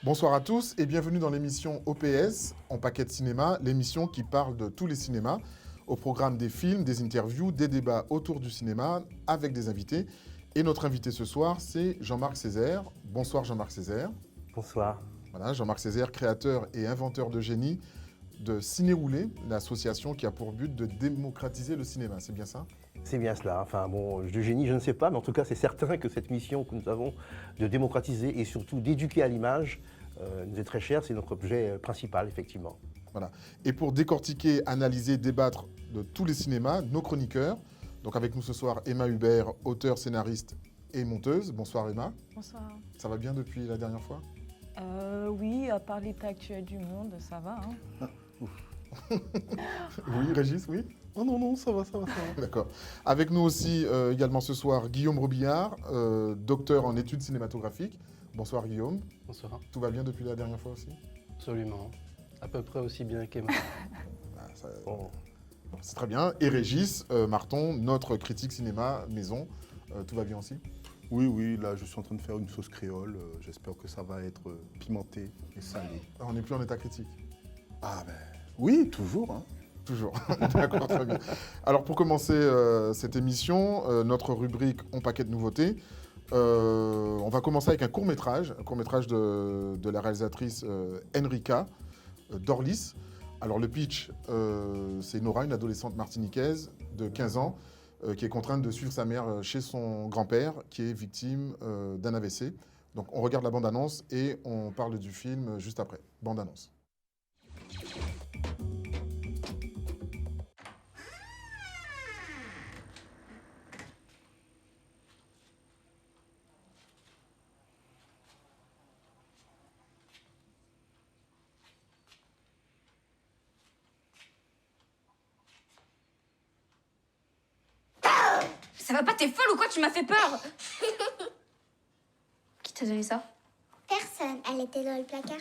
Bonsoir à tous et bienvenue dans l'émission OPS, en paquet de cinéma, l'émission qui parle de tous les cinémas, au programme des films, des interviews, des débats autour du cinéma avec des invités. Et notre invité ce soir, c'est Jean-Marc Césaire. Bonsoir Jean-Marc Césaire. Bonsoir. Voilà, Jean-Marc Césaire, créateur et inventeur de génie de Ciné-Roulé, l'association qui a pour but de démocratiser le cinéma. C'est bien ça? C'est bien cela. Enfin bon, de génie, je ne sais pas, mais en tout cas, c'est certain que cette mission que nous avons de démocratiser et surtout d'éduquer à l'image nous est très chère. C'est notre objet principal, effectivement. Voilà. Et pour décortiquer, analyser, débattre de tous les cinémas, nos chroniqueurs. Donc avec nous ce soir, Emma Hubert, auteure, scénariste et monteuse. Bonsoir Emma. Bonsoir. Ça va bien depuis la dernière fois? Oui, à part l'état actuel du monde, ça va. Hein. Oui, Régis, oui? Oh non, ça va. D'accord. Avec nous aussi également ce soir, Guillaume Robillard, docteur en études cinématographiques. Bonsoir Guillaume. Bonsoir. Tout va bien depuis la dernière fois aussi? Absolument. À peu près aussi bien qu'Emma. Bon. C'est très bien. Et Régis Marton, notre critique cinéma maison. Tout va bien aussi? Oui, là je suis en train de faire une sauce créole. J'espère que ça va être pimenté et salé. On n'est plus en état critique. Ah ben oui, toujours. Hein. Toujours. D'accord, très bien. Alors pour commencer cette émission, notre rubrique On paquet de nouveautés, on va commencer avec un court-métrage de la réalisatrice Enrica Dorlis. Alors le pitch, c'est Nora, une adolescente martiniquaise de 15 ans, qui est contrainte de suivre sa mère chez son grand-père, qui est victime d'un AVC. Donc on regarde la bande-annonce et on parle du film juste après. Bande-annonce. Ça va pas, t'es folle ou quoi? Tu m'as fait peur. Qui t'a donné ça? Personne, elle était dans le placard.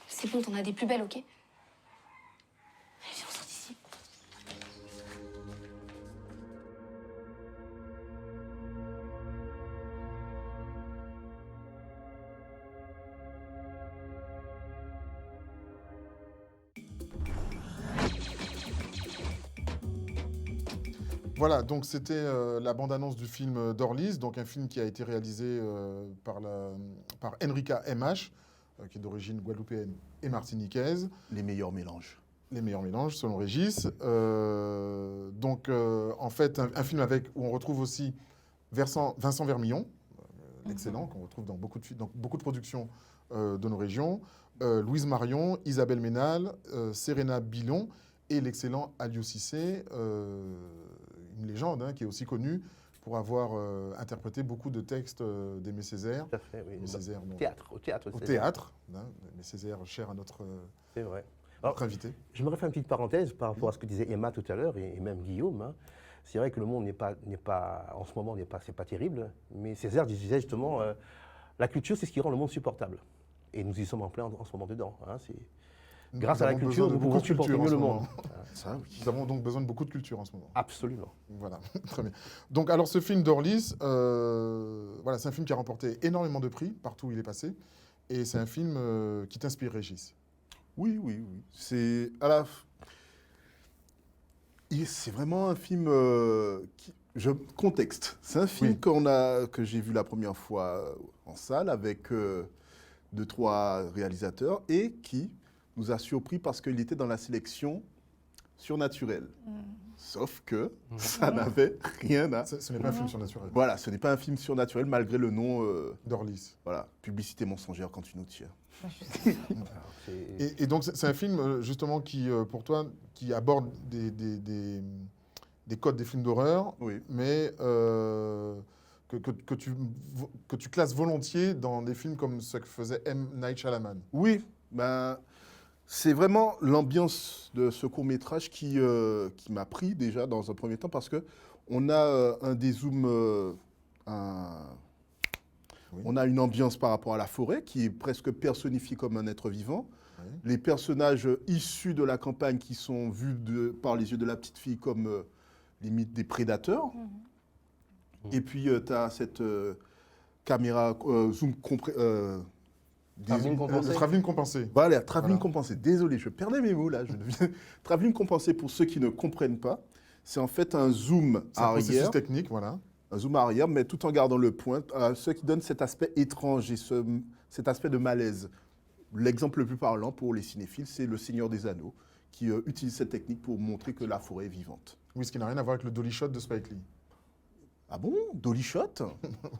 C'est bon, t'en as des plus belles, ok? Allez, viens, on sort d'ici. Voilà, donc c'était la bande-annonce du film Dorlis, donc un film qui a été réalisé par Enrica MH, qui est d'origine guadeloupéenne et martiniquaise. Les meilleurs mélanges. Les meilleurs mélanges, selon Régis. En fait, un film où on retrouve aussi Vincent Vermillon, l'excellent, qu'on retrouve dans beaucoup de productions de nos régions, Louise Marion, Isabelle Ménal, Serena Billon et l'excellent Aliou Cissé, une légende qui est aussi connue pour avoir interprété beaucoup de textes d'Aimé Césaire. Tout à fait, oui. Aimé Césaire, bon, Au théâtre. au théâtre, Aimé Césaire, cher à notre C'est vrai. invité. Je me refais une petite parenthèse par rapport à ce que disait Emma tout à l'heure et même Guillaume. Hein. C'est vrai que le monde n'est pas, en ce moment, c'est pas terrible, mais Césaire disait justement, la culture, c'est ce qui rend le monde supportable. Et nous y sommes en plein en ce moment dedans. Hein. Grâce à la culture, nous pouvons supporter mieux le monde. Ça, oui. Nous avons donc besoin de beaucoup de culture en ce moment. Absolument. Voilà, très bien. Donc, alors, ce film d'Orlis, voilà, c'est un film qui a remporté énormément de prix partout où il est passé. Et c'est un film qui t'inspire, Régis. Oui. C'est c'est vraiment un film contexte. C'est un film Oui. que j'ai vu la première fois en salle avec 2-3 réalisateurs et qui nous a surpris parce qu'il était dans la sélection surnaturelle. Sauf que ça n'avait rien à... Ce n'est pas un film surnaturel. Voilà, ce n'est pas un film surnaturel malgré le nom. D'Orlis. Voilà, publicité mensongère quand tu nous tires. Et donc, c'est un film, justement, qui, pour toi, qui aborde des codes des films d'horreur, Oui. mais que tu classes volontiers dans des films comme ce que faisait M. Night Shyamalan. Oui, c'est vraiment l'ambiance de ce court-métrage qui m'a pris déjà dans un premier temps parce qu'on a un dézoom, on a une ambiance par rapport à la forêt qui est presque personnifiée comme un être vivant. Oui. Les personnages issus de la campagne qui sont vus par les yeux de la petite fille comme limite des prédateurs. Et puis tu as caméra, zoom Travelling compensé. Le travelling compensé. Voilà, travelling Voilà. compensé. Désolé, je perdais mes mots là. Travelling compensé, pour ceux qui ne comprennent pas, c'est en fait un zoom C'est un processus arrière. technique, voilà. Un zoom arrière, mais tout en gardant le point, ce qui donne cet aspect étrange et cet aspect de malaise. L'exemple le plus parlant pour les cinéphiles, c'est Le Seigneur des Anneaux, qui utilise cette technique pour montrer que la forêt est vivante. Oui, ce qui n'a rien à voir avec le dolly shot de Spike Lee. Ah bon? Dolly shot?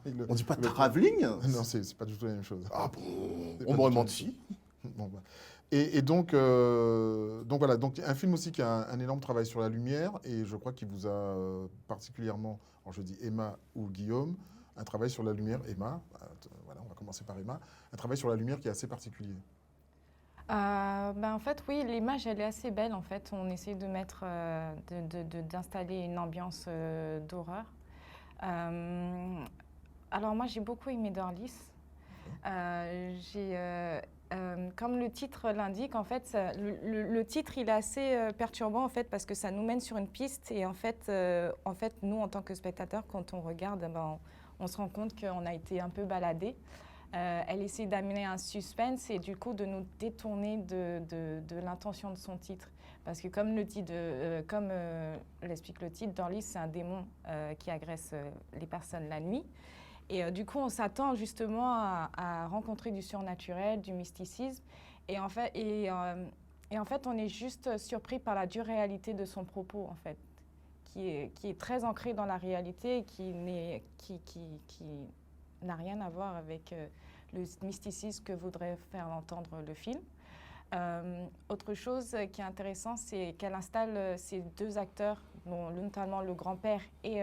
Oui, On dit pas le- travelling? Non, c'est pas du tout la même chose. Ah bon? C'est On pas m'aurait du tout menti. Bon, bah. Et donc voilà, donc un film aussi qui a un énorme travail sur la lumière, et je crois qu'il vous a particulièrement, alors je dis Emma ou Guillaume, un travail sur la lumière, Emma, voilà, on va commencer par Emma, un travail sur la lumière qui est assez particulier. En fait, oui, l'image, elle est assez belle. En fait, on essaie de mettre, d'installer une ambiance d'horreur. Alors moi, j'ai beaucoup aimé Dorlis. Comme le titre l'indique, en fait, le titre, il est assez perturbant, en fait, parce que ça nous mène sur une piste. Et en fait, nous, en tant que spectateurs, quand on regarde, on se rend compte qu'on a été un peu baladés. Elle essaie d'amener un suspense et du coup de nous détourner de l'intention de son titre. Parce que comme l'explique le titre, Dorlis, c'est un démon qui agresse les personnes la nuit. Et du coup, on s'attend justement à rencontrer du surnaturel, du mysticisme. Et en fait, on est juste surpris par la dure réalité de son propos, en fait, qui est très ancré dans la réalité et qui n'a rien à voir avec le mysticisme que voudrait faire entendre le film. Autre chose qui est intéressant, c'est qu'elle installe ces deux acteurs, notamment le grand-père et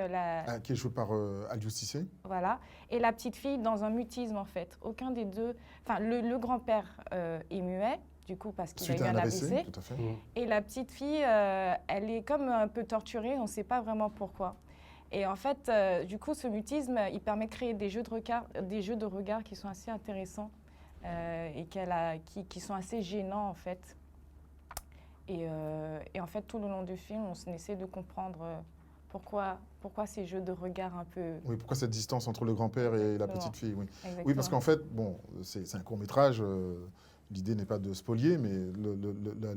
Qui est joué par Aliou Cissé. voilà, et la petite fille dans un mutisme en fait. Aucun des deux, enfin le grand-père est muet, du coup parce qu'il a Suite eu à un un AVC. AVC, tout à fait. Et la petite fille, elle est comme un peu torturée, on ne sait pas vraiment pourquoi. Et en fait, du coup, ce mutisme, il permet de créer des jeux de regard qui sont assez intéressants et qui sont assez gênants, en fait. Et en fait, tout le long du film, on essaie de comprendre pourquoi ces jeux de regard un peu... Oui, pourquoi cette distance entre le grand-père et la Exactement. petite fille, oui. Exactement. Oui, parce qu'en fait, bon, c'est un court-métrage, l'idée n'est pas de spolier, mais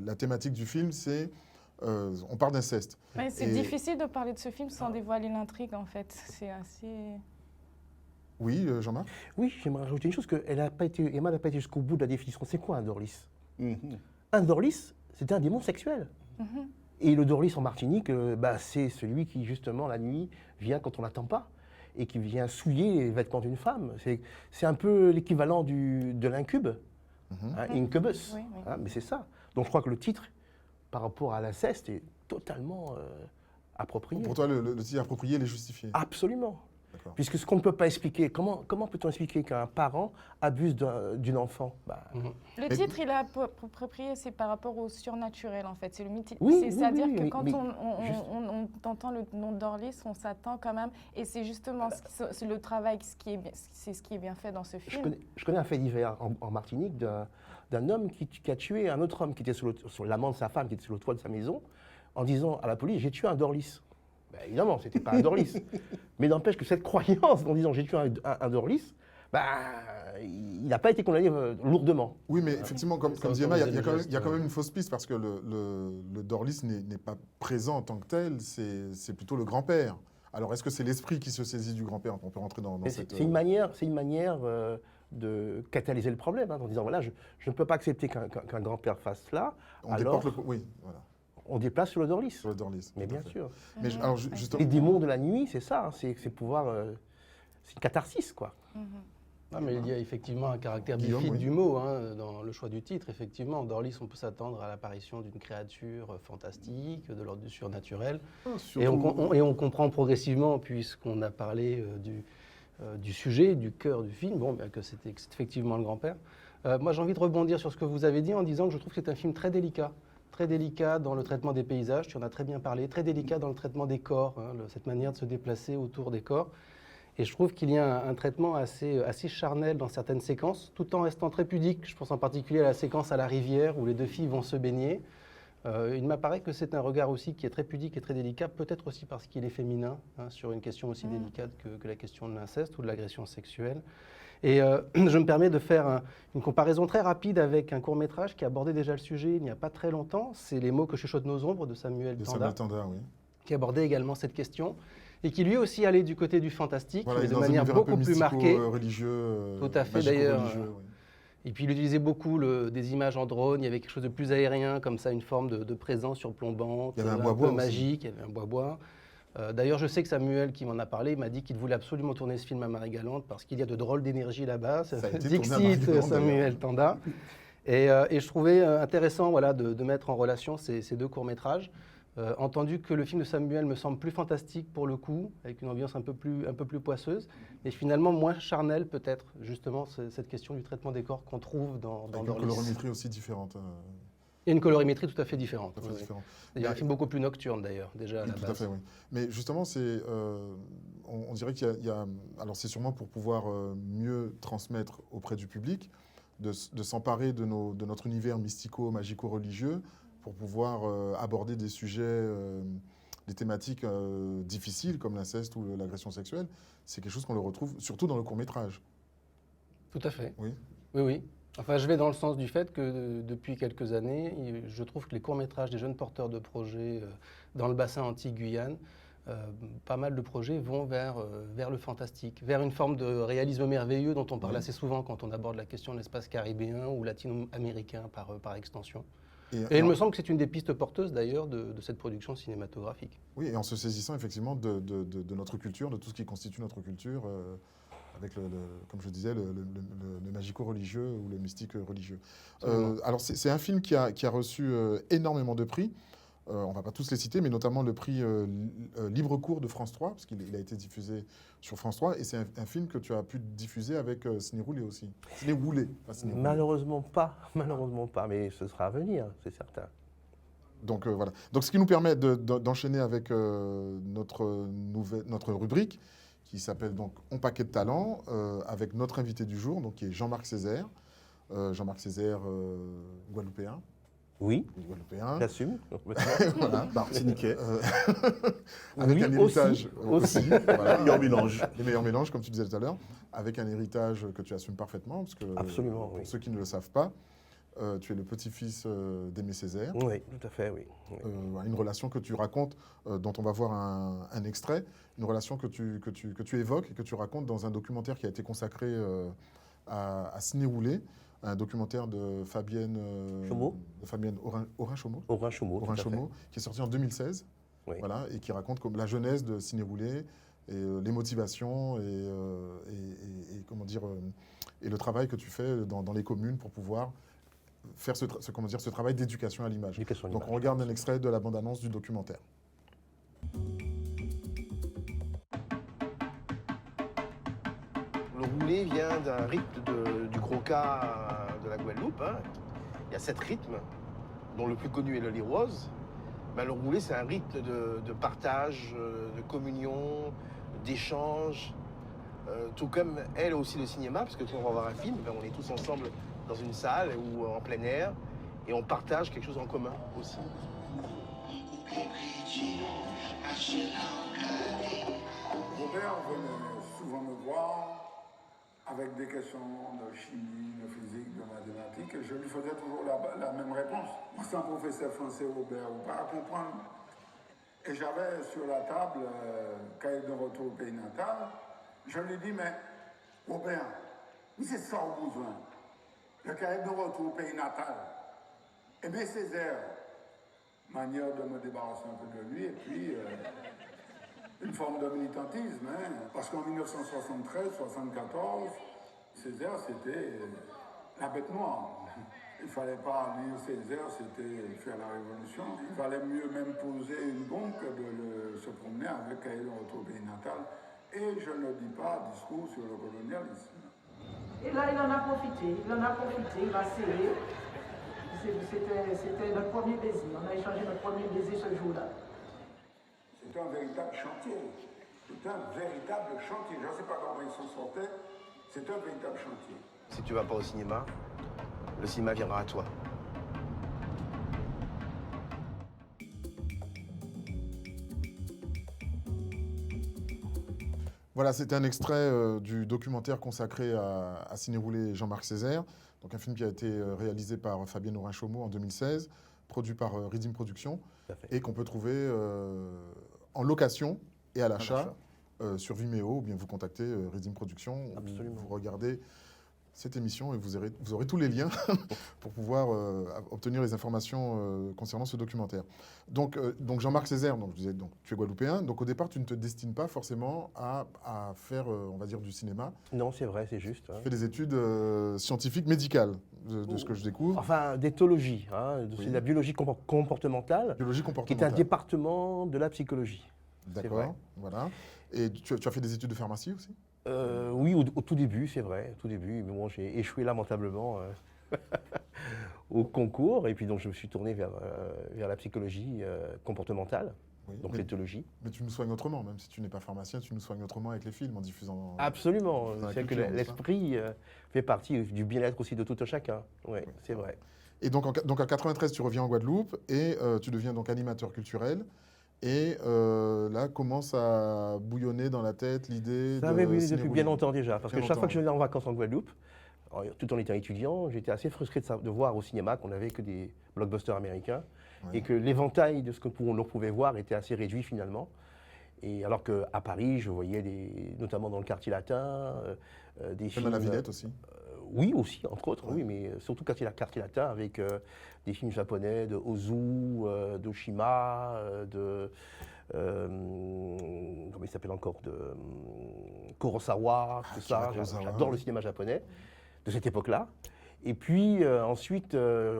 la thématique du film, c'est... on parle d'inceste. Ouais, c'est Et- difficile de parler de ce film sans dévoiler l'intrigue, en fait. C'est assez... Oui, Jean-Marc? Oui, j'aimerais rajouter une chose, que Emma n'a pas été jusqu'au bout de la définition. C'est quoi un Dorlis? Mhm. Un Dorlis, c'était un démon sexuel. Mhm. Et le Dorlis en Martinique, c'est celui qui, justement, la nuit, vient quand on l'attend pas et qui vient souiller les vêtements d'une femme. C'est un peu l'équivalent de l'incube, hein, incubus. Oui, oui. Hein, mais c'est ça. Donc je crois que le titre, par rapport à l'inceste, est totalement approprié. Pour toi, le titre approprié, il est justifié. Absolument. D'accord. Puisque ce qu'on ne peut pas expliquer, comment peut-on expliquer qu'un parent abuse d'une enfant? Le titre, il est approprié, c'est par rapport au surnaturel, en fait. C'est le mythe. Oui, C'est-à-dire oui, que oui, quand mais on entend le nom d'Orlis, on s'attend quand même. Et c'est justement c'est le travail, c'est ce qui est bien fait dans ce film. Je connais un fait divers en Martinique d'un homme qui a tué un autre homme qui était sur l'amant de sa femme, qui était sur le toit de sa maison, en disant à la police: j'ai tué un Dorlis. Ben, évidemment, ce n'était pas un Dorlis. Mais n'empêche que cette croyance en disant j'ai tué un Dorlis, il n'a pas été condamné lourdement. Oui, mais effectivement, comme Ça dit Emma, il y a autorise quand les même gestes, une fausse piste, parce que le Dorlis n'est pas présent en tant que tel, c'est plutôt le grand-père. Alors, est-ce que c'est l'esprit qui se saisit du grand-père? On peut rentrer dans Mais cette... c'est une manière de catalyser le problème, hein, en disant voilà, je ne peux pas accepter qu'un grand-père fasse cela, On alors déporte le... Oui, voilà, on déplace sur le Dorlis. sur le Dorlis. Mais tout à bien fait. sûr. Mais alors, justement... Les démons de la nuit, c'est ça, hein, c'est pouvoir. C'est une catharsis, quoi. Non, mais il y a effectivement un caractère Guillaume, bifide oui. du mot dans le choix du titre. Effectivement, Dorlis, on peut s'attendre à l'apparition d'une créature fantastique, de l'ordre du surnaturel. Et on comprend progressivement, puisqu'on a parlé du sujet, du cœur du film, que c'est effectivement le grand-père. Moi, j'ai envie de rebondir sur ce que vous avez dit en disant que je trouve que c'est un film très délicat dans le traitement des paysages, tu en as très bien parlé, très délicat dans le traitement des corps, cette manière de se déplacer autour des corps. Et je trouve qu'il y a un traitement assez charnel dans certaines séquences, tout en restant très pudique. Je pense en particulier à la séquence à la rivière où les deux filles vont se baigner. Il m'apparaît que c'est un regard aussi qui est très pudique et très délicat, peut-être aussi parce qu'il est féminin, hein, sur une question aussi délicate que la question de l'inceste ou de l'agression sexuelle. Et je me permets de faire une comparaison très rapide avec un court-métrage qui abordait déjà le sujet il n'y a pas très longtemps. C'est Les mots que chuchotent nos ombres de Samuel Tanda, Oui. qui abordait également cette question et qui lui aussi allait du côté du fantastique, Voilà, mais de dans un manière univers un peu beaucoup plus marquée. religieux, Tout à fait, d'ailleurs. magico-religieux, oui. Et puis il utilisait beaucoup des images en drone, il y avait quelque chose de plus aérien, comme ça, une forme de présence surplombante, Il y avait un peu bois-bois aussi. magique, il y avait un bois-bois. D'ailleurs, je sais que Samuel, qui m'en a parlé, m'a dit qu'il voulait absolument tourner ce film à Marie-Galante parce qu'il y a de drôles d'énergie là-bas. Ça a été tourné à Dixit Marie-Galante, Samuel Tanda. Et je trouvais intéressant voilà, de mettre en relation ces deux courts-métrages. Entendu que le film de Samuel me semble plus fantastique pour le coup, avec une ambiance un peu plus poisseuse, mais finalement moins charnelle peut-être, justement, cette question du traitement des corps qu'on trouve dans Avec une Dorlis. colorimétrie aussi différente. Et une colorimétrie tout à fait différente. Tout à fait différente. Il y a un film beaucoup plus nocturne d'ailleurs, déjà à la Tout base. à fait, oui. Mais justement, on dirait qu'il y a... Alors c'est sûrement pour pouvoir mieux transmettre auprès du public, de s'emparer de notre univers mystico-magico-religieux, pour pouvoir aborder des sujets, des thématiques difficiles comme l'inceste ou l'agression sexuelle. C'est quelque chose qu'on le retrouve surtout dans le court-métrage. Tout à fait. Oui. Oui, oui. Enfin, je vais dans le sens du fait que depuis quelques années, je trouve que les courts-métrages des jeunes porteurs de projets dans le bassin anti-Guyane, pas mal de projets vont vers le fantastique, vers une forme de réalisme merveilleux dont on parle assez souvent quand on aborde la question de l'espace caribéen ou latino-américain par extension. Et il me semble que c'est une des pistes porteuses d'ailleurs de cette production cinématographique. Oui, et en se saisissant effectivement de notre culture, de tout ce qui constitue notre culture, avec, comme je disais, le magico-religieux ou le mystique religieux. Alors c'est un film qui a reçu énormément de prix. On ne va pas tous les citer, mais notamment le prix Libre Cours de France 3, parce qu'il a été diffusé sur France 3, et c'est un film que tu as pu diffuser avec Ciné Roulé aussi. Ciné Roulé, pas Ciné Roulé. Malheureusement pas, mais ce sera à venir, c'est certain. Donc voilà. Donc ce qui nous permet d'enchaîner avec notre rubrique, qui s'appelle donc On Paquet de Talent, avec notre invité du jour, donc, qui est Jean-Marc Césaire. Jean-Marc Césaire, guadeloupéen. Oui, Guadeloupéen. j'assume. Voilà. Martiniquais. Avec Oui, un héritage aussi. Voilà. Meilleur mélange. Les meilleurs mélanges, comme tu disais tout à l'heure, avec un héritage que tu assumes parfaitement, parce que Absolument, pour oui. ceux qui ne le savent pas, tu es le petit-fils d'Aimé Césaire. Oui, tout à fait, oui. Une relation que tu racontes, dont on va voir un extrait, une relation que tu évoques et que tu racontes dans un documentaire qui a été consacré à Ciné Roulé, un documentaire de Fabienne Chaumot. De Fabienne Aurin-Chaumot, Aurin Chaumot, tout à fait. Aurin-Chaumot, qui est sorti en 2016, Oui. voilà, et qui raconte comme la genèse de Ciné Roulé et les motivations et comment dire et le travail que tu fais dans les communes pour pouvoir faire ce travail d'éducation à l'image. Éducation à Donc l'image. on regarde un extrait de la bande-annonce du documentaire. Le roulé vient d'un rythme du croca de la Guadeloupe. Hein. Il y a 7 rythmes, dont le plus connu est le lirose. Ben, le roulé, c'est un rythme de partage, de communion, d'échange. Tout comme elle aussi le cinéma, parce que quand on va voir un film, ben, on est tous ensemble dans une salle ou en plein air, et on partage quelque chose en commun aussi. Robert venait souvent me voir avec des questions de chimie, de physique, de mathématiques, et je lui faisais toujours la même réponse. Moi, c'est un professeur français, Robert, ou pas à comprendre. Et j'avais sur la table, cahier de retour au pays natal, je lui dis, mais Robert, mais c'est ça au besoin. Le cahier de retour au pays natal. Eh bien, Césaire, manière de me débarrasser un peu de lui, et puis une forme de militantisme, hein, parce qu'en 1973-74, Césaire, c'était la bête noire. Il ne fallait pas lire Césaire, c'était faire la révolution. Il valait mieux même poser une bombe que de se promener avec cahier de retour au pays natal. Et je ne dis pas discours sur le colonialisme. Et là, il en a profité, il a serré. C'était notre premier baiser. On a échangé notre premier baiser ce jour-là. C'est un véritable chantier. C'est un véritable chantier. Je ne sais pas comment ils s'en sortaient. C'est un véritable chantier. Si tu ne vas pas au cinéma, le cinéma viendra à toi. Voilà, c'était un extrait du documentaire consacré à Ciné Roulé et Jean-Marc Césaire. Donc un film qui a été réalisé par Fabienne Aurin-Chaumont en 2016, produit par Rhythm Productions, et qu'on peut trouver en location et à l'achat sur Vimeo, ou bien vous contactez Rhythm Productions, vous regardez cette émission et vous aurez tous les liens pour pouvoir obtenir les informations concernant ce documentaire. Donc Jean-Marc Césaire, donc, je disais, donc, tu es guadeloupéen, donc au départ tu ne te destines pas forcément à faire, on va dire, du cinéma. Non, c'est vrai, c'est juste. Tu fais des études scientifiques, médicales, de ce que je découvre. Enfin, d'éthologie, c'est de la biologie comportementale, Biologie qui est comportementale. un département de la psychologie. D'accord, voilà. Et tu as fait des études de pharmacie aussi? Oui, au tout début, c'est vrai, au tout début. Mais bon, j'ai échoué lamentablement au concours, et puis donc je me suis tourné vers la psychologie comportementale, donc l'éthologie. Mais tu nous soignes autrement, même si tu n'es pas pharmacien, tu nous soignes autrement avec les films, en diffusant... Absolument, c'est que l'esprit fait partie du bien-être aussi de tout un chacun, oui. C'est vrai. Et donc en 93, tu reviens en Guadeloupe, et tu deviens donc animateur culturel. Et là commence à bouillonner dans la tête l'idée de... Ça avait bouillonné Ciné depuis Roulé. bien longtemps déjà, parce que Bien chaque fois que je longtemps, venais en vacances en Guadeloupe, tout en étant étudiant, j'étais assez frustré de voir au cinéma qu'on n'avait que des blockbusters américains, et que l'éventail de ce que l'on pouvait voir était assez réduit finalement. Et alors qu'à Paris, je voyais notamment dans le quartier latin, des films... Même à la Villette aussi. Oui, aussi, entre autres, oui, mais surtout quartier latin avec des films japonais de Ozu, d'Oshima, comment il s'appelle encore, de Kurosawa, tout ça. J'adore le cinéma japonais de cette époque-là. Et puis ensuite,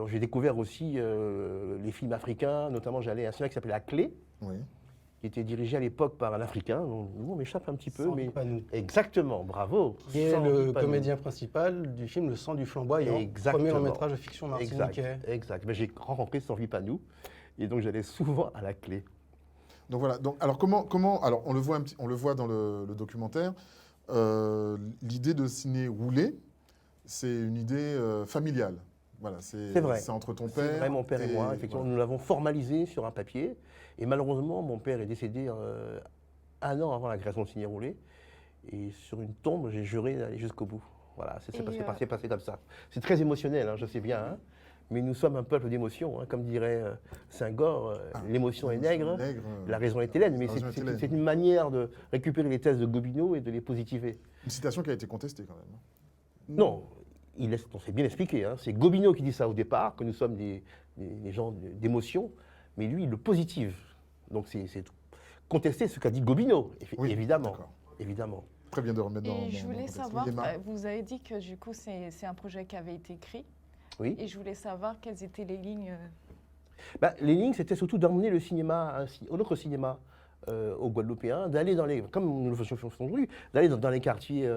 j'ai découvert aussi les films africains, notamment j'allais à un cinéma qui s'appelait La Clé. Oui. Qui était dirigé à l'époque par un Africain, dont on m'échappe un petit peu. Sandy Panou. Exactement, bravo. Qui est le comédien principal du film Le Sang du Flamboyant, premier long-métrage de fiction martiniquais. Exact. Ben, j'ai rencontré Sandy Panou, et donc j'allais souvent à La Clé. Donc voilà, alors alors on le voit dans le documentaire, l'idée de Ciné Roulé, c'est une idée familiale. Voilà, c'est vrai. C'est entre ton père. C'est vrai, mon père et moi. Effectivement, nous l'avons formalisé sur un papier. Et malheureusement, mon père est décédé 1 an avant la création de Ciné Roulé. Et sur une tombe, j'ai juré d'aller jusqu'au bout. Voilà, c'est passé comme ça. C'est très émotionnel, je sais bien. Mais nous sommes un peuple d'émotions. Comme dirait Senghor, l'émotion est nègre, la raison est hélène. Mais c'est une manière de récupérer les thèses de Gobineau et de les positiver. Une citation qui a été contestée quand même. Non. On s'est bien expliqué, c'est Gobineau qui dit ça au départ, que nous sommes des gens d'émotion, mais lui, il le positive. Donc c'est contester ce qu'a dit Gobineau, évidemment. Très bien de remettre dans je voulais dans savoir, contexte. vous avez dit que du coup c'est un projet qui avait été écrit. Oui. Et je voulais savoir quelles étaient les lignes. Les lignes, c'était surtout d'emmener le cinéma, notre cinéma, aux Guadeloupéens, d'aller comme nous le faisons aujourd'hui, d'aller dans les quartiers,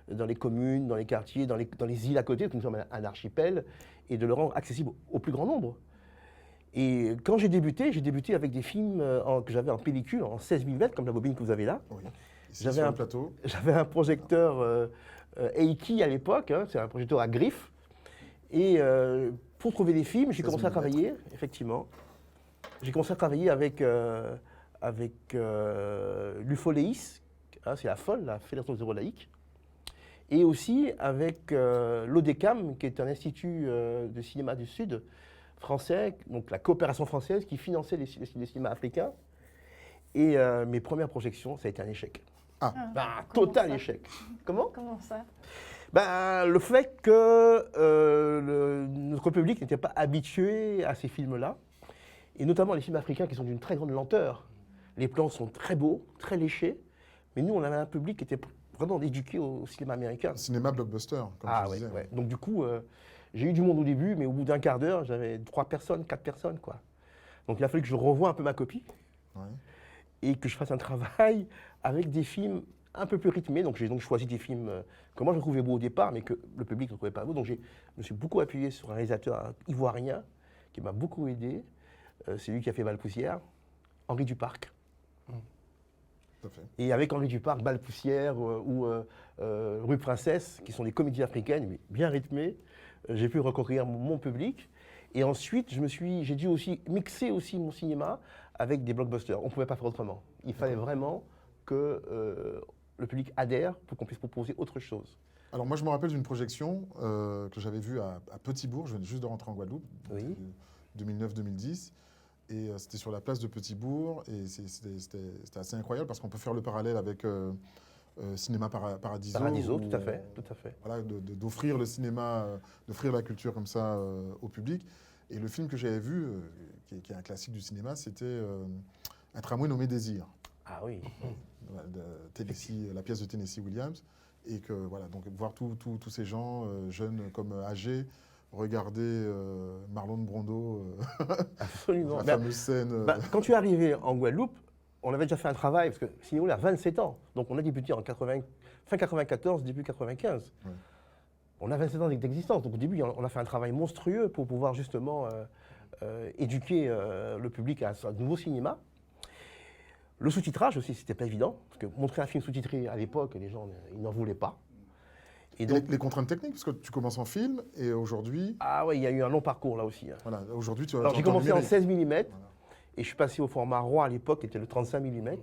dans les communes, dans les quartiers, dans les îles à côté, parce que nous sommes un archipel, et de le rendre accessible au plus grand nombre. Et quand j'ai débuté avec des films que j'avais en pellicule, en 16 mm, comme la bobine que vous avez là. Oui. J'avais un projecteur Eiki à l'époque, c'est un projecteur à griffe. Et pour trouver des films, j'ai commencé à travailler, effectivement. J'ai commencé à travailler avec l'UFOLEIS, c'est la FOL, la Fédération des Eurolaïques, et aussi avec l'ODECAM, qui est un institut de cinéma du Sud français, donc la coopération française qui finançait les cinémas africains. Et mes premières projections, ça a été un échec. Total échec. Comment ça? Le fait que notre public n'était pas habitué à ces films-là, et notamment les films africains qui sont d'une très grande lenteur. Les plans sont très beaux, très léchés, mais nous, on avait un public qui était vraiment éduqué au cinéma américain. Cinéma blockbuster, comme je disais. Ouais. Donc du coup, j'ai eu du monde au début, mais au bout d'un quart d'heure, j'avais 3 personnes, 4 personnes, quoi. Donc il a fallu que je revoie un peu ma copie, et que je fasse un travail avec des films un peu plus rythmés. Donc j'ai choisi des films que moi je trouvais beaux au départ, mais que le public ne trouvait pas beaux. Donc je me suis beaucoup appuyé sur un réalisateur ivoirien qui m'a beaucoup aidé. C'est lui qui a fait Balpoussière, Henri Duparc. Tout à fait. Et avec Henri Duparc, Balpoussière ou Rue Princesse, qui sont des comédies africaines, mais bien rythmées, j'ai pu reconquérir mon public. Et ensuite, j'ai dû aussi mixer aussi mon cinéma avec des blockbusters. On ne pouvait pas faire autrement. Il fallait vraiment que le public adhère pour qu'on puisse proposer autre chose. Alors moi, je me rappelle d'une projection que j'avais vue à Petit-Bourg. Je venais juste de rentrer en Guadeloupe, Oui. 2009-2010. Et c'était sur la place de Petit-Bourg. Et c'était assez incroyable parce qu'on peut faire le parallèle avec Cinéma Paradiso. Paradiso, où, tout à fait, tout à fait. Voilà, d'offrir le cinéma, d'offrir la culture comme ça au public. Et le film que j'avais vu, qui est un classique du cinéma, c'était Un tramway nommé Désir. Ah oui. La pièce de Tennessee Williams. Et que voilà, donc voir tous ces gens, jeunes comme âgés, regarder Marlon Brando, Absolument. la fameuse scène. Quand tu es arrivé en Guadeloupe, on avait déjà fait un travail, parce que Ciné Roulé a 27 ans. Donc on a débuté en fin 94, début 95. Ouais. On a 27 ans d'existence. Donc au début, on a fait un travail monstrueux pour pouvoir justement éduquer le public à un nouveau cinéma. Le sous-titrage aussi, c'était pas évident, parce que montrer un film sous-titré à l'époque, les gens ils n'en voulaient pas. Et donc, les contraintes techniques, parce que tu commences en film et aujourd'hui. Ah oui, il y a eu un long parcours là aussi. Hein. Voilà, aujourd'hui tu as. Alors j'ai commencé en 16 mm Voilà. et je suis passé au format RAW à l'époque, qui était le 35 mm.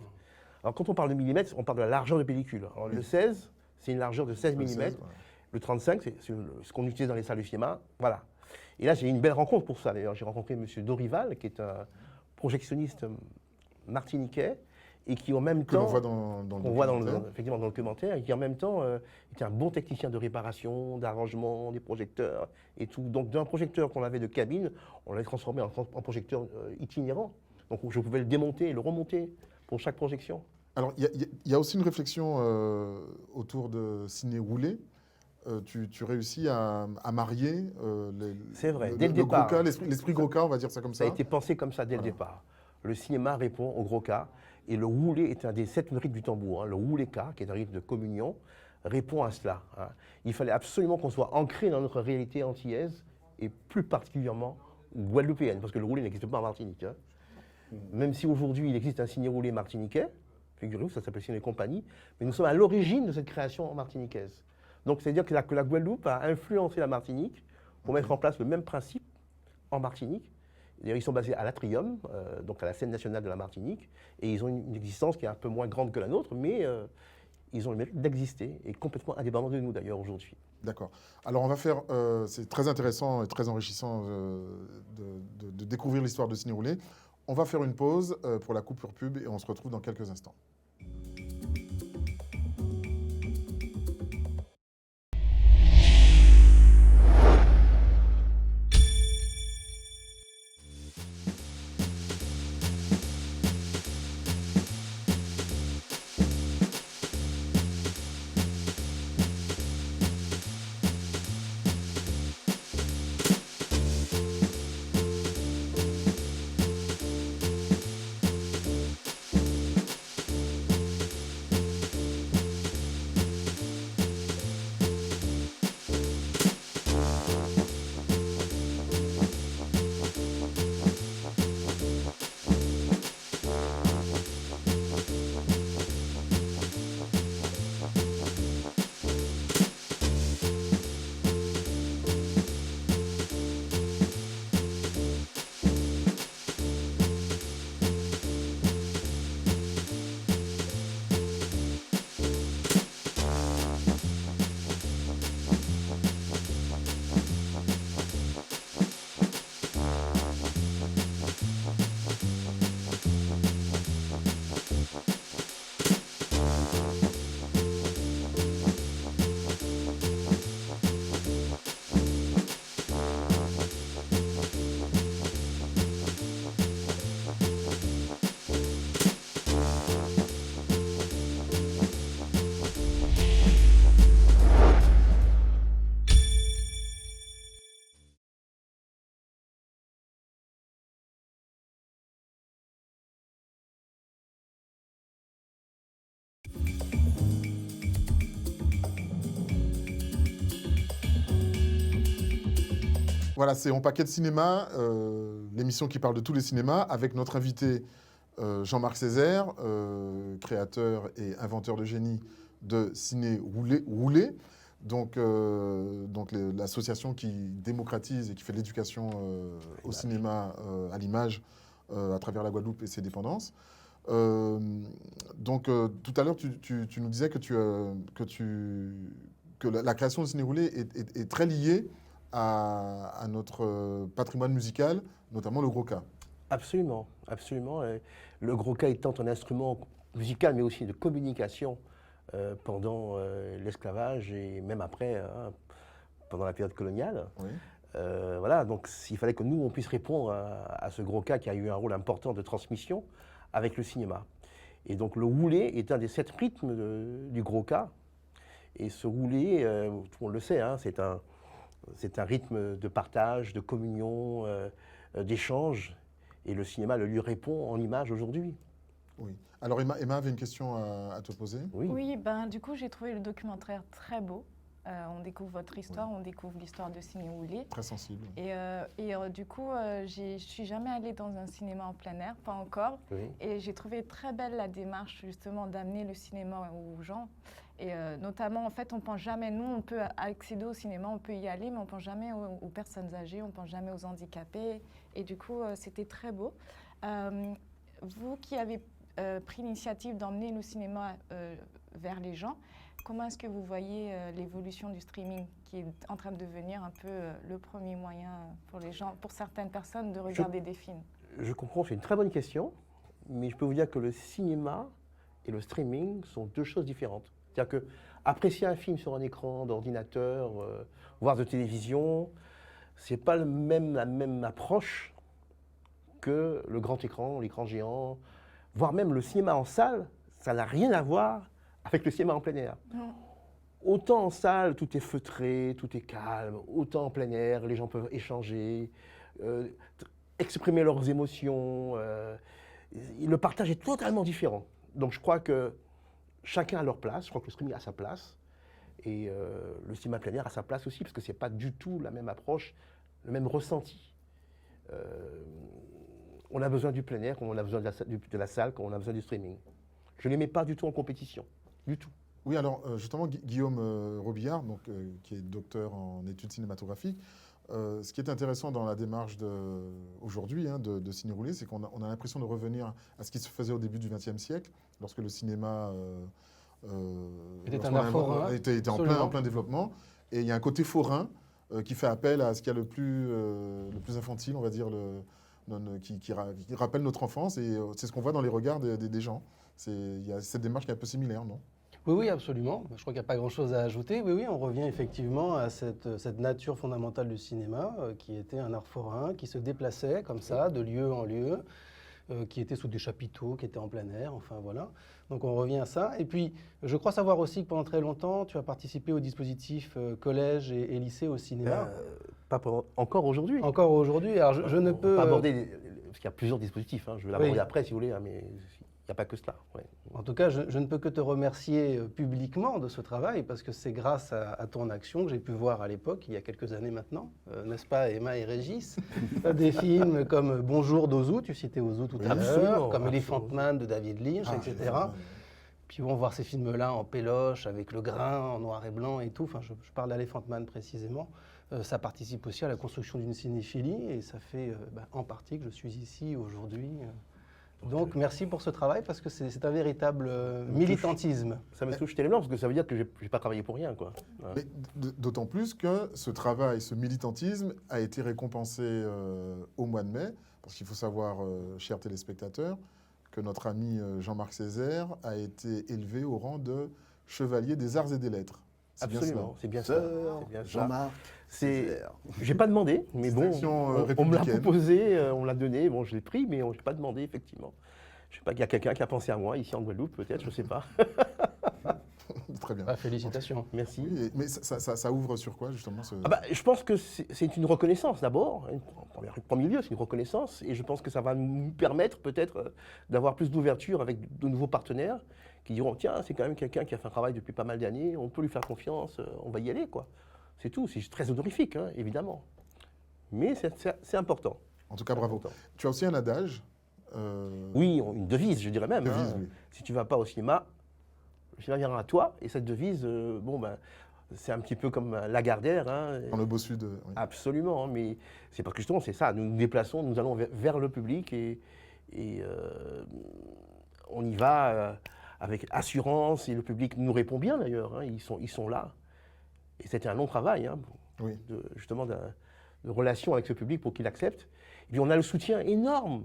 Alors quand on parle de millimètres, on parle de la largeur de pellicule. Alors, le 16, c'est une largeur de 16 mm. Le 16, voilà. Le 35, c'est ce qu'on utilise dans les salles de cinéma. Voilà. Et là, j'ai eu une belle rencontre pour ça. D'ailleurs, j'ai rencontré M. Dorival, qui est un projectionniste martiniquais, et qui en même temps, on voit dans le documentaire. effectivement dans le commentaire, et qui en même temps était un bon technicien de réparation, d'arrangement, des projecteurs et tout. Donc d'un projecteur qu'on avait de cabine, on l'a transformé en projecteur itinérant. Donc je pouvais le démonter et le remonter pour chaque projection. Alors il y a aussi une réflexion autour de Ciné Roulé. Tu réussis à marier C'est vrai, dès le départ. l'esprit gros cas, on va dire ça comme ça. Ça a été pensé comme ça dès le départ. Le cinéma répond au gros cas. Et le roulé est un des 7 rythmes du tambour. Hein. Le roulé-ka, qui est un rythme de communion, répond à cela. Hein. Il fallait absolument qu'on soit ancré dans notre réalité antillaise et plus particulièrement guadeloupéenne, parce que le roulé n'existe pas en Martinique. Hein. Même si aujourd'hui il existe un ciné roulé martiniquais, figurez-vous, ça s'appelle Ciné Compagnie, mais nous sommes à l'origine de cette création martiniquaise. Donc c'est-à-dire que la Guadeloupe a influencé la Martinique pour mettre en place le même principe en Martinique. D'ailleurs, ils sont basés à l'Atrium, donc à la scène nationale de la Martinique, et ils ont une existence qui est un peu moins grande que la nôtre, mais ils ont le mérite d'exister, et complètement indépendants de nous d'ailleurs aujourd'hui. D'accord. Alors on va faire, c'est très intéressant et très enrichissant de découvrir l'histoire de Ciné Roulé. On va faire une pause pour la coupure pub et on se retrouve dans quelques instants. Voilà, c'est On Paquet de Cinéma, l'émission qui parle de tous les cinémas, avec notre invité Jean-Marc Césaire, créateur et inventeur de génie de Ciné Roulé. Donc l'association qui démocratise et qui fait de l'éducation au cinéma, à l'image, à travers la Guadeloupe et ses dépendances. Donc, tout à l'heure, tu nous disais que la création de Ciné Roulé est très liée à notre patrimoine musical, notamment le gros cas. Absolument, absolument. Le gros cas étant un instrument musical, mais aussi de communication pendant l'esclavage et même après, pendant la période coloniale. Oui. Voilà, donc il fallait que nous, on puisse répondre à ce gros cas qui a eu un rôle important de transmission avec le cinéma. Et donc le roulé est un des 7 rythmes du gros cas. Et ce roulé, tout le monde le sait, hein, c'est un rythme de partage, de communion, d'échange. Et le cinéma le lui répond en images aujourd'hui. Oui. Alors Emma avait une question à te poser. Oui, ben, du coup j'ai trouvé le documentaire très beau. On découvre votre histoire, on découvre l'histoire de Ciné Roulé. Très sensible. Et du coup, je suis jamais allée dans un cinéma en plein air, pas encore. Oui. Et j'ai trouvé très belle la démarche justement d'amener le cinéma aux gens. Et notamment, en fait, on pense jamais, nous, on peut accéder au cinéma, on peut y aller, mais on pense jamais aux personnes âgées, on pense jamais aux handicapés. Et du coup, c'était très beau. Vous qui avez pris l'initiative d'emmener le cinéma vers les gens, comment est-ce que vous voyez l'évolution du streaming qui est en train de devenir un peu le premier moyen pour les gens, pour certaines personnes, de regarder des films? Je comprends, c'est une très bonne question, mais je peux vous dire que le cinéma et le streaming sont 2 choses différentes. C'est-à-dire que apprécier un film sur un écran d'ordinateur, voire de télévision, c'est pas la même approche que le grand écran, l'écran géant, voire même le cinéma en salle, ça n'a rien à voir avec le cinéma en plein air. Non. Autant en salle, tout est feutré, tout est calme, autant en plein air, les gens peuvent échanger, exprimer leurs émotions. Le partage est totalement différent. Donc je crois que chacun a leur place, je crois que le streaming a sa place, et le cinéma plein air a sa place aussi, parce que ce n'est pas du tout la même approche, le même ressenti. On a besoin du plein air, comme on a besoin de la salle, comme on a besoin du streaming. Je ne les mets pas du tout en compétition, du tout. Oui, alors justement, Guillaume Robillard, donc, qui est docteur en études cinématographiques, ce qui est intéressant dans la démarche aujourd'hui de Ciné Roulé, c'est qu'on a l'impression de revenir à ce qui se faisait au début du XXe siècle, lorsque le cinéma était en plein développement. Et il y a un côté forain qui fait appel à ce qu'il y a le plus infantile, on va dire, qui rappelle notre enfance. Et c'est ce qu'on voit dans les regards des gens. Il y a cette démarche qui est un peu similaire, non ? Oui, absolument. Je crois qu'il n'y a pas grand-chose à ajouter. Oui, on revient effectivement à cette nature fondamentale du cinéma, qui était un art forain, qui se déplaçait comme ça, de lieu en lieu, qui était sous des chapiteaux, qui était en plein air, enfin voilà. Donc on revient à ça. Et puis, je crois savoir aussi que pendant très longtemps, tu as participé au dispositif collège et lycée au cinéma. Encore aujourd'hui. Encore aujourd'hui. Alors je ne peux... pas aborder, parce qu'il y a plusieurs dispositifs, hein. Je vais l'aborder après si vous voulez, hein, mais il n'y a pas que cela. Ouais. En tout cas, je ne peux que te remercier publiquement de ce travail, parce que c'est grâce à ton action que j'ai pu voir à l'époque, il y a quelques années maintenant, n'est-ce pas Emma et Régis, des films comme Bonjour d'Ozu, tu citais Ozu tout à l'heure, comme Elephant Man de David Lynch, etc. Puis on va voir ces films-là en péloche, avec le grain, en noir et blanc et tout. Enfin, je parle d'Elephant Man précisément. Ça participe aussi à la construction d'une cinéphilie, et ça fait en partie que je suis ici aujourd'hui. Donc merci pour ce travail, parce que c'est un véritable militantisme. Ça me touche tellement, parce que ça veut dire que je n'ai pas travaillé pour rien, quoi. Ouais. Mais d'autant plus que ce travail, ce militantisme a été récompensé au mois de mai, parce qu'il faut savoir, chers téléspectateurs, que notre ami Jean-Marc Césaire a été élevé au rang de chevalier des arts et des lettres. Absolument, c'est bien ça. Jean-Marc. J'ai pas demandé, mais bon, on me l'a proposé, on me l'a donné, bon, je l'ai pris, mais je n'ai pas demandé, effectivement. Je ne sais pas, il y a quelqu'un qui a pensé à moi, ici en Guadeloupe, peut-être, je ne sais pas. Très bien. Félicitations. Merci. Oui, mais ça ouvre sur quoi, justement je pense que c'est une reconnaissance, d'abord. En premier lieu, c'est une reconnaissance, et je pense que ça va nous permettre, peut-être, d'avoir plus d'ouverture avec de nouveaux partenaires qui diront, tiens, c'est quand même quelqu'un qui a fait un travail depuis pas mal d'années, on peut lui faire confiance, on va y aller, quoi. C'est tout, c'est très honorifique, hein, évidemment. Mais c'est important. En tout cas, bravo. Tu as aussi un adage Oui, une devise, je dirais même. Devise, oui. Si tu ne vas pas au cinéma, le cinéma viendra à toi. Et cette devise, c'est un petit peu comme Lagardère. Hein. Dans le beau sud. Oui. Absolument, hein, mais c'est parce que justement, c'est ça. Nous nous déplaçons, nous allons vers le public et on y va avec assurance et le public nous répond bien d'ailleurs, hein, ils sont là. Et c'était un long travail, hein, justement, de relation avec ce public pour qu'il accepte. Et puis on a le soutien énorme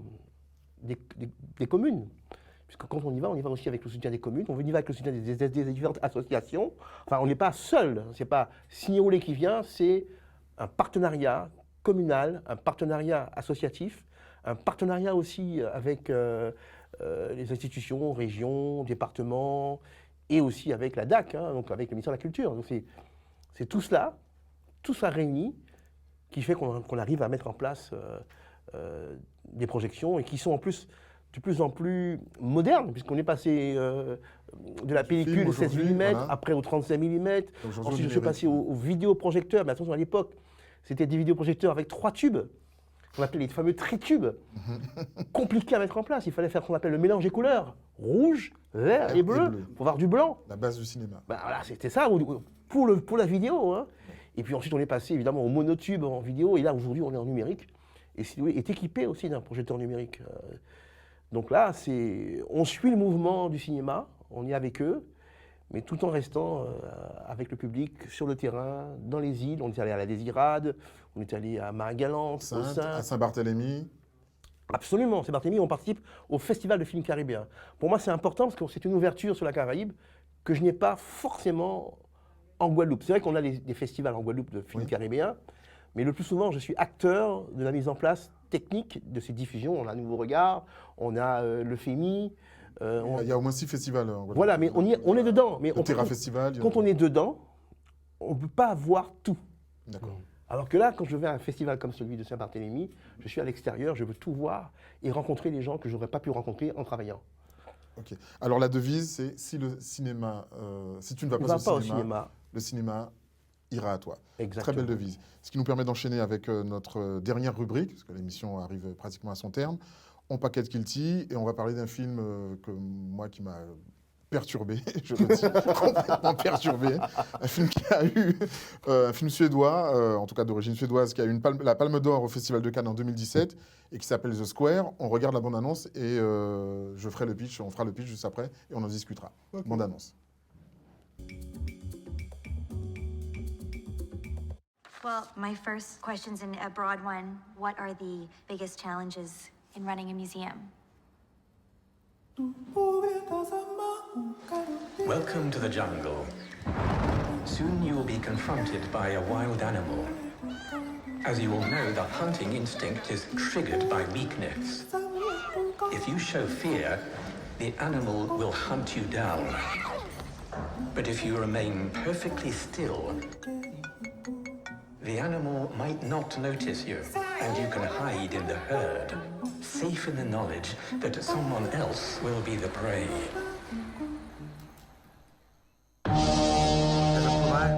des communes. Puisque quand on y va aussi avec le soutien des communes, on y va avec le soutien des différentes associations. Enfin, on n'est pas seul, c'est pas Signé-Olé qui vient, c'est un partenariat communal, un partenariat associatif, un partenariat aussi avec les institutions, régions, départements, et aussi avec la DAC, hein, donc avec le ministère de la Culture. Donc c'est tout ça réuni, qui fait qu'on arrive à mettre en place des projections et qui sont en plus de plus en plus modernes, puisqu'on est passé de la pellicule 16 mm, voilà. Après au 35 mm. Ensuite, je suis passé au vidéoprojecteur. Mais attention, à l'époque, c'était des vidéoprojecteurs avec 3 tubes, qu'on appelait les fameux tritubes, compliqués à mettre en place. Il fallait faire ce qu'on appelle le mélange des couleurs, rouge, vert et bleu, pour voir du blanc. La base du cinéma. Ben, voilà, c'était ça pour la vidéo. Hein. Et puis ensuite, on est passé évidemment au monotube en vidéo, et là, aujourd'hui, on est en numérique. Et Signé-Olé est équipé aussi d'un projecteur numérique. Donc là, on suit le mouvement du cinéma, on est avec eux, mais tout en restant avec le public sur le terrain, dans les îles. On est allé à la Désirade, on est allé à Marie-Galante, à Saint-Barthélemy. Absolument, Saint-Barthélemy, on participe au Festival de films caribéens. Pour moi, c'est important parce que c'est une ouverture sur la Caraïbe que je n'ai pas forcément en Guadeloupe. C'est vrai qu'on a des festivals en Guadeloupe de films caribéens, mais le plus souvent, je suis acteur de la mise en place technique de ces diffusions. On a un Nouveau Regard, on a le FEMI. Il y a au moins 6 festivals en Guadeloupe. Voilà, mais on est dedans. Mais Festival. Quand on est dedans, on ne peut pas voir tout. D'accord. Alors que là, quand je vais à un festival comme celui de Saint-Barthélemy, je suis à l'extérieur, je veux tout voir et rencontrer les gens que je n'aurais pas pu rencontrer en travaillant. Ok. Alors la devise, c'est si le cinéma, si tu ne vas pas au cinéma, le cinéma ira à toi. Exactement. Très belle devise. Ce qui nous permet d'enchaîner avec notre dernière rubrique, parce que l'émission arrive pratiquement à son terme. On paquette Kilty et on va parler d'un film qui m'a perturbé, je le dis, complètement perturbé. Un film qui a eu, un film suédois, en tout cas d'origine suédoise, qui a eu la Palme d'Or au Festival de Cannes en 2017 et qui s'appelle The Square. On regarde la bande-annonce et on fera le pitch juste après et on en discutera. Okay. Bande-annonce. Well, my first question's a broad one. What are the biggest challenges in running a museum? Welcome to the jungle. Soon you will be confronted by a wild animal. As you all know, the hunting instinct is triggered by weakness. If you show fear, the animal will hunt you down. But if you remain perfectly still, the animal might not notice you, and you can hide in the herd, safe in the knowledge that someone else will be the prey. Altså på vej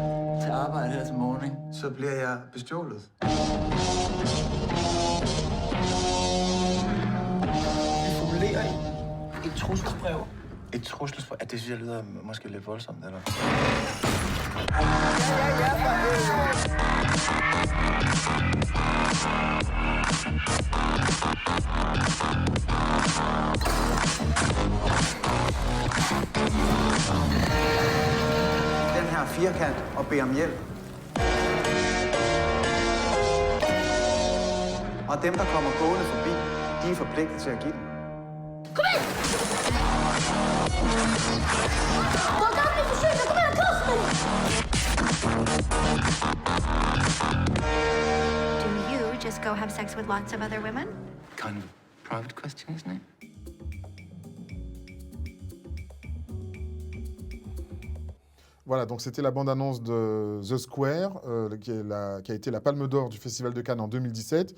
til arbejde her til morgen, så bliver jeg bestjålet. Vi formulerer et trusselsbrev. Et trusselsbrev? Det synes jeg lyder måske lidt voldsomt, eller? Den her firkant og beder om hjælp. Og dem, der kommer gående forbi, de er forpligtet til at give den. Kom ind! Hvor er det forsøg, der kommer af kosten? Do you just go have sex with lots of other women? Kind of private question, isn't it? Voilà, donc c'était la bande-annonce de The Square, qui a été la Palme d'Or du Festival de Cannes en 2017.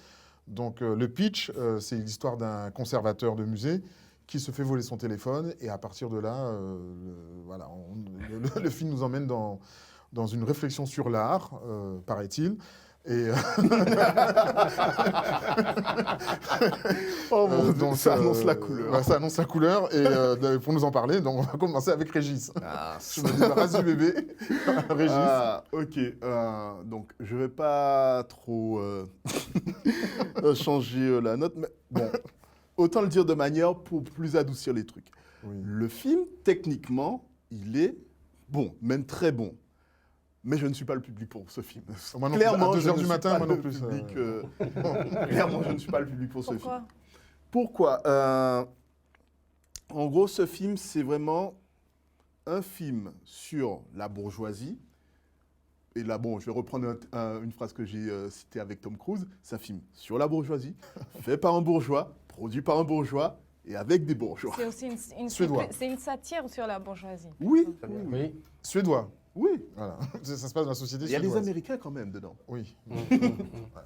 Donc le pitch, c'est l'histoire d'un conservateur de musée qui se fait voler son téléphone. Et à partir de là, le film nous emmène dans une réflexion sur l'art, paraît-il. Et oh mon Dieu, ça annonce la couleur. Ça annonce la couleur. Et pour nous en parler, donc on va commencer avec Régis. Je me débarrasse du bébé. Régis. Ok. Donc je vais pas trop changer la note, mais bon, autant le dire de manière pour plus adoucir les trucs. Oui. Le film, techniquement, il est bon, même très bon. Mais je ne suis pas le public pour ce film. Moi non plus, à 2 heures du matin, moi non plus. Clairement, je ne suis pas le public pour ce Pourquoi film. Pourquoi En gros, ce film, c'est vraiment un film sur la bourgeoisie. Et là, bon, je vais reprendre une phrase que j'ai citée avec Tom Cruise. C'est un film sur la bourgeoisie, fait par un bourgeois, produit par un bourgeois et avec des bourgeois. C'est aussi Suédois. c'est une satire sur la bourgeoisie. Oui, Oui. Suédois. oui. Voilà. Ça se passe dans la société Il y a suédoise. les Américains quand même dedans. Oui.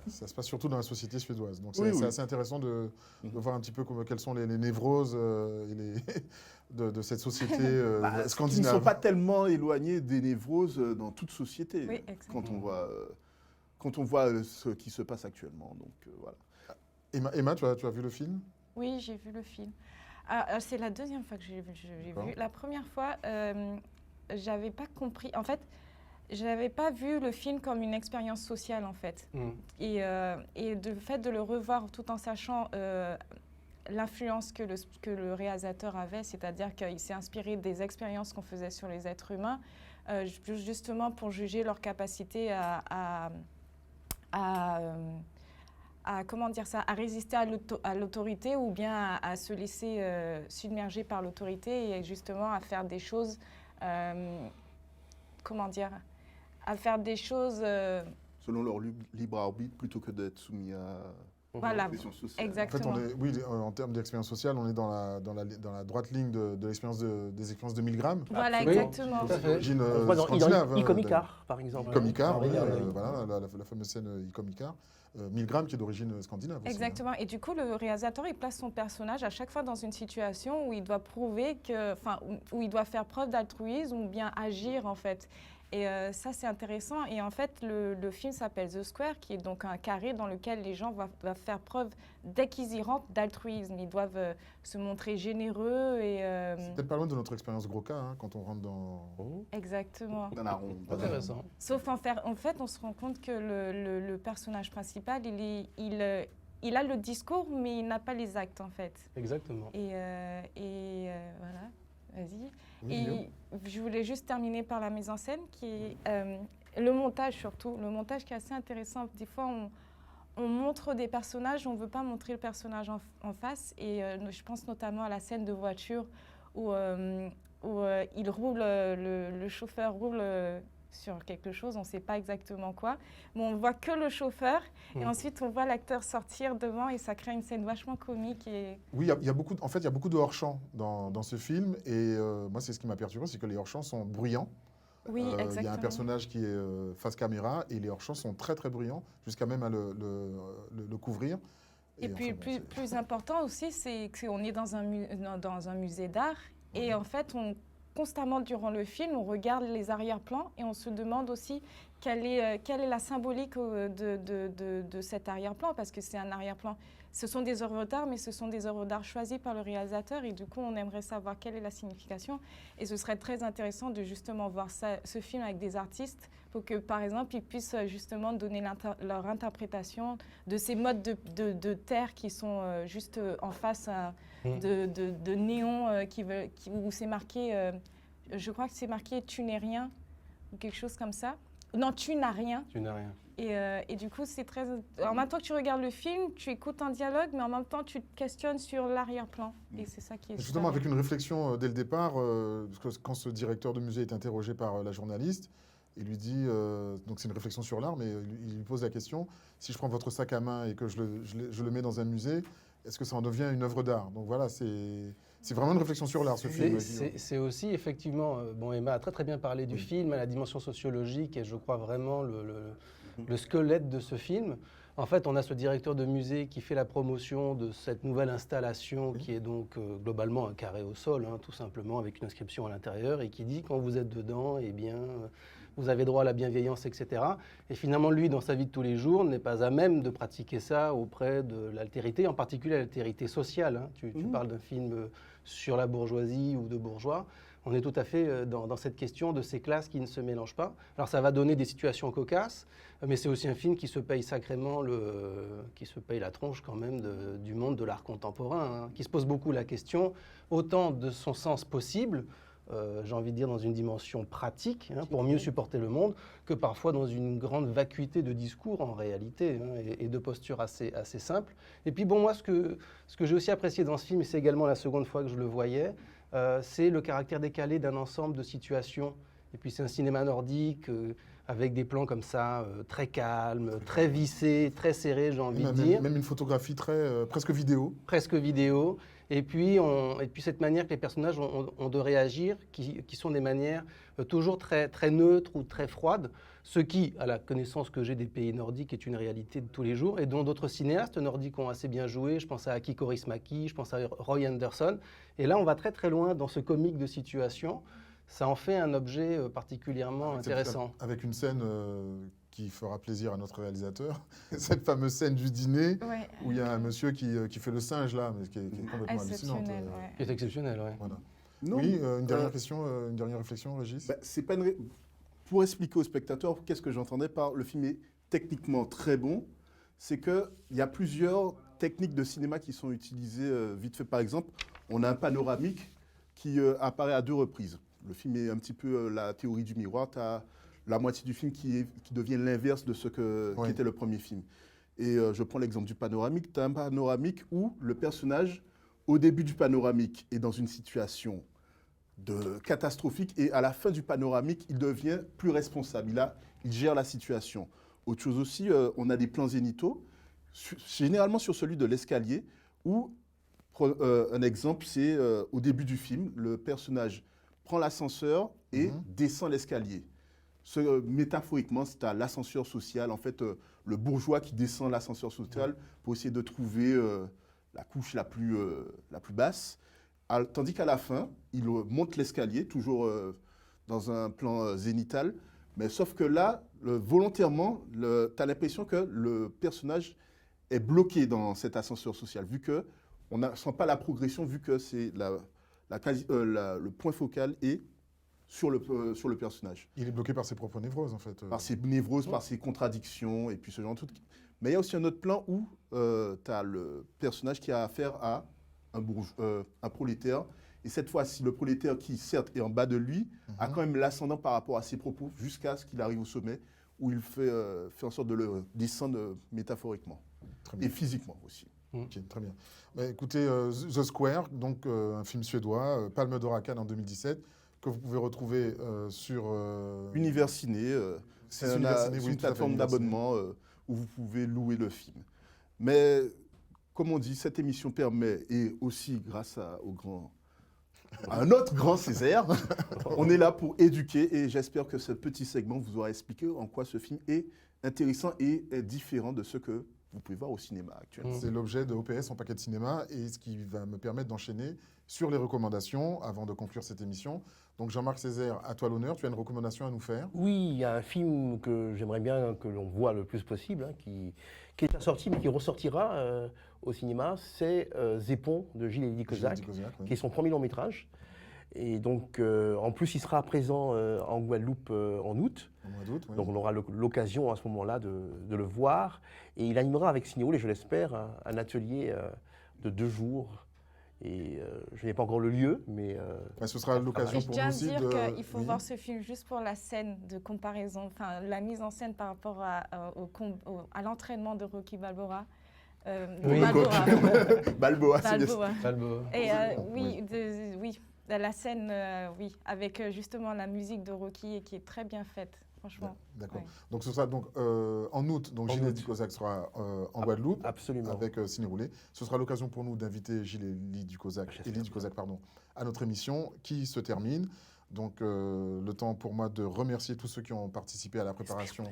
Ça se passe surtout dans la société suédoise. Donc c'est Oui, oui. assez intéressant de voir un petit peu quelles sont les névroses de cette société Ils ne scandinave. sont pas tellement éloignés des névroses dans toute société. Oui, exactement. Quand on voit ce qui se passe actuellement. Donc voilà. Emma, tu as vu le film? Oui, j'ai vu le film. C'est la deuxième fois que j'ai vu. La première fois, j'avais pas compris. En fait, j'avais pas vu le film comme une expérience sociale, en fait. Et le fait de le revoir tout en sachant l'influence que le réalisateur avait, c'est-à-dire qu'il s'est inspiré des expériences qu'on faisait sur les êtres humains, justement pour juger leur capacité à comment dire ça, à résister à l'autorité ou bien à se laisser submerger par l'autorité et justement à faire des choses, comment dire, à faire des choses... Selon leur libre arbitre, plutôt que d'être soumis à Voilà, la pression sociale. exactement. En fait, en termes d'expérience sociale, on est dans la droite ligne des expériences de Milgram. Voilà, Oui, exactement. tout à fait. D'origine On voit dans scandinave. Icomicar, par exemple. Icomicar, Extraordinaire, oui. voilà, la fameuse scène Icomicar. Milgram qui est d'origine scandinave aussi, Exactement. Et du coup, le réalisateur, il place son personnage à chaque fois dans une situation où il doit prouver que, enfin, où il doit faire preuve d'altruisme ou bien agir, en fait. Et ça, c'est intéressant. Et en fait, le film s'appelle The Square, qui est donc un carré dans lequel les gens doivent faire preuve, dès qu'ils y rentrent, d'altruisme. Ils doivent se montrer généreux et... C'est peut-être pas loin de notre expérience gros cas, hein, quand on rentre dans... Exactement. Dans la ronde. Intéressant. Sauf en fait, on se rend compte que le personnage principal, il a le discours, mais il n'a pas les actes, en fait. Exactement. Et voilà, vas-y. Oui, Et je voulais juste terminer par la mise en scène, qui est le montage surtout. Le montage qui est assez intéressant. Des fois, on montre des personnages, on ne veut pas montrer le personnage en face. Et je pense notamment à la scène de voiture où il roule, le chauffeur roule sur quelque chose, on ne sait pas exactement quoi. Mais on ne voit que le chauffeur. Et ensuite, on voit l'acteur sortir devant et ça crée une scène vachement comique. Oui, il y a beaucoup de hors-champ dans ce film. Et moi, c'est ce qui m'a perturbé, c'est que les hors-champs sont bruyants. Oui, exactement. Il y a un personnage qui est face caméra et les hors-champs sont très très bruyants, jusqu'à même à le couvrir. Et puis, plus important aussi, c'est qu'on est dans un musée d'art. Et en fait, constamment durant le film, on regarde les arrière-plans et on se demande aussi quelle est la symbolique de cet arrière-plan, parce que c'est un arrière-plan. Ce sont des œuvres d'art, mais ce sont des œuvres d'art choisies par le réalisateur et du coup, on aimerait savoir quelle est la signification. Et ce serait très intéressant de justement voir ce film avec des artistes pour que, par exemple, ils puissent justement donner leur interprétation de ces modes de terre qui sont juste en face de néons où c'est marqué, je crois que c'est marqué « tu n'es rien » ou quelque chose comme ça. Non, « tu n'as rien ». Tu n'as rien. Et du coup, c'est très... En même temps que tu regardes le film, tu écoutes un dialogue, mais en même temps, tu te questionnes sur l'arrière-plan. Et c'est ça qui est... Justement, avec une réflexion dès le départ, quand ce directeur de musée est interrogé par la journaliste, il lui dit, donc c'est une réflexion sur l'art, mais il lui pose la question, si je prends votre sac à main et que je le mets dans un musée, est-ce que ça en devient une œuvre d'art? Donc voilà, c'est vraiment une réflexion sur l'art, ce film. C'est aussi, effectivement, bon, Emma a très très bien parlé du film, à la dimension sociologique, et je crois vraiment le squelette de ce film. En fait, on a ce directeur de musée qui fait la promotion de cette nouvelle installation qui est donc globalement un carré au sol, hein, tout simplement, avec une inscription à l'intérieur, et qui dit quand vous êtes dedans, eh bien, vous avez droit à la bienveillance, etc. Et finalement, lui, dans sa vie de tous les jours, n'est pas à même de pratiquer ça auprès de l'altérité, en particulier l'altérité sociale. Hein. Tu parles d'un film sur la bourgeoisie ou de bourgeois. On est tout à fait dans cette question de ces classes qui ne se mélangent pas. Alors ça va donner des situations cocasses, mais c'est aussi un film qui se paye sacrément, qui se paye la tronche quand même du monde de l'art contemporain, hein, qui se pose beaucoup la question, autant de son sens possible, j'ai envie de dire dans une dimension pratique, hein, pour mieux supporter le monde, que parfois dans une grande vacuité de discours en réalité, hein, et de postures assez simples. Et puis bon, moi ce que j'ai aussi apprécié dans ce film, et c'est également la seconde fois que je le voyais, c'est le caractère décalé d'un ensemble de situations. Et puis c'est un cinéma nordique avec des plans comme ça, très calmes, très vissés, très serrés, j'ai envie de dire. Même une photographie très, presque vidéo. Presque vidéo. Et puis cette manière que les personnages ont de réagir, qui sont des manières toujours très, très neutres ou très froides, ce qui, à la connaissance que j'ai des pays nordiques, est une réalité de tous les jours, et dont d'autres cinéastes nordiques ont assez bien joué. Je pense à Aki Kaurismäki, je pense à Roy Andersson. Et là, on va très très loin dans ce comique de situation. Ça en fait un objet particulièrement intéressant. Avec une scène qui fera plaisir à notre réalisateur, cette fameuse scène du dîner, où il y a un monsieur qui fait le singe là, mais qui est complètement hallucinante. Qui est exceptionnel, oui. Voilà. Oui, une dernière question, une dernière réflexion, Régis. C'est pas Pour expliquer aux spectateurs qu'est-ce que j'entendais par le film est techniquement très bon, c'est qu'il y a plusieurs techniques de cinéma qui sont utilisées vite fait. Par exemple, on a un panoramique qui apparaît à 2 reprises. Le film est un petit peu la théorie du miroir. Tu as la moitié du film qui devient l'inverse de ce qui était le premier film. Et je prends l'exemple du panoramique. Tu as un panoramique où le personnage, au début du panoramique, est dans une situation catastrophique, et à la fin du panoramique, il devient plus responsable. Il gère la situation. Autre chose aussi, on a des plans zénithaux, généralement sur celui de l'escalier, où, un exemple, c'est au début du film, le personnage prend l'ascenseur et descend l'escalier. Métaphoriquement, c'est à l'ascenseur social, en fait, le bourgeois qui descend l'ascenseur social pour essayer de trouver la couche la plus basse. Tandis qu'à la fin, il monte l'escalier, toujours dans un plan zénithal, mais sauf que là, volontairement, tu as l'impression que le personnage est bloqué dans cet ascenseur social, vu qu'on ne sent pas la progression, vu que c'est le point focal est sur le personnage. Il est bloqué par ses propres névroses, en fait. Par ses névroses, par ses contradictions, et puis ce genre de trucs. Mais il y a aussi un autre plan où tu as le personnage qui a affaire à un prolétaire. Et cette fois-ci, le prolétaire qui, certes, est en bas de lui, a quand même l'ascendant par rapport à ses propos, jusqu'à ce qu'il arrive au sommet, où il fait en sorte de le descendre métaphoriquement. Et physiquement aussi. Ok, très bien. Bah, écoutez, The Square, donc un film suédois, Palme d'Or à Cannes en 2017, que vous pouvez retrouver sur... Univers Ciné, c'est une plateforme d'abonnement où vous pouvez louer le film. Mais, comme on dit, cette émission permet, et aussi grâce à un autre grand Césaire, on est là pour éduquer, et j'espère que ce petit segment vous aura expliqué en quoi ce film est intéressant et est différent de ce que vous pouvez voir au cinéma actuellement. C'est l'objet de OPS en paquet de cinéma, et ce qui va me permettre d'enchaîner sur les recommandations avant de conclure cette émission. Donc Jean-Marc Césaire, à toi l'honneur, tu as une recommandation à nous faire? Oui, il y a un film que j'aimerais bien que l'on voit le plus possible, hein, qui est déjà sorti, mais qui ressortira au cinéma, c'est Zépon de Gilles Eddy Kozak, qui est son premier long métrage. Et donc, en plus, il sera présent en Guadeloupe en août. Oui. Donc, on aura l'occasion à ce moment-là de le voir. Et il animera avec Signoul, et je l'espère, un atelier de 2 jours. Et je n'ai pas encore le lieu, mais... ce sera l'occasion pour nous aussi de... Je tiens à dire qu'il faut voir ce film juste pour la scène de comparaison, enfin la mise en scène par rapport à l'entraînement de Rocky Balboa. Balboa, c'est Balboa. Et oui, la scène, avec justement la musique de Rocky qui est très bien faite. Franchement. D'accord. Donc ce sera en août. Donc Gilles Eddy Kozak sera en Guadeloupe. Absolument. Avec Ciné Roulé. Ce sera l'occasion pour nous d'inviter Gilles Eddy Kozak, à notre émission qui se termine. Donc le temps pour moi de remercier tous ceux qui ont participé à la préparation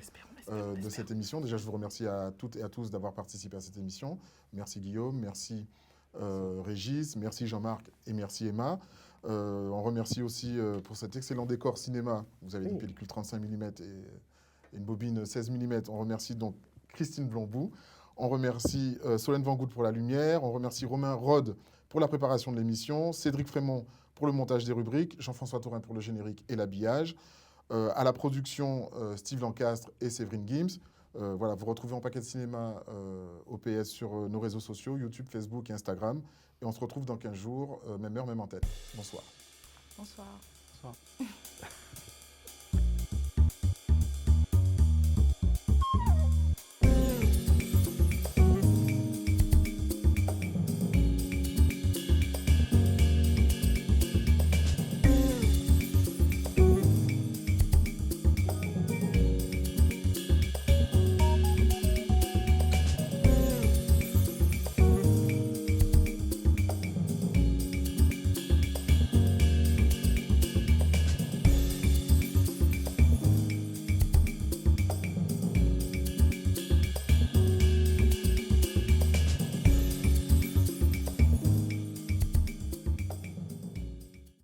de cette émission. Déjà, je vous remercie à toutes et à tous d'avoir participé à cette émission. Merci Guillaume, merci Régis, merci Jean-Marc et merci Emma. On remercie aussi pour cet excellent décor cinéma. Vous avez une pellicule 35 mm et une bobine 16 mm. On remercie donc Christine Blambou. On remercie Solène Van Gout pour la lumière. On remercie Romain Rode pour la préparation de l'émission. Cédric Frémont pour le montage des rubriques, Jean-François Taurin pour le générique et l'habillage. À la production, Steve Lancastre et Séverine Gims. Voilà, vous retrouvez En Paquet de Cinéma OPS sur nos réseaux sociaux, YouTube, Facebook et Instagram. Et on se retrouve dans 15 jours, même heure, même antenne. Bonsoir. Bonsoir. Bonsoir.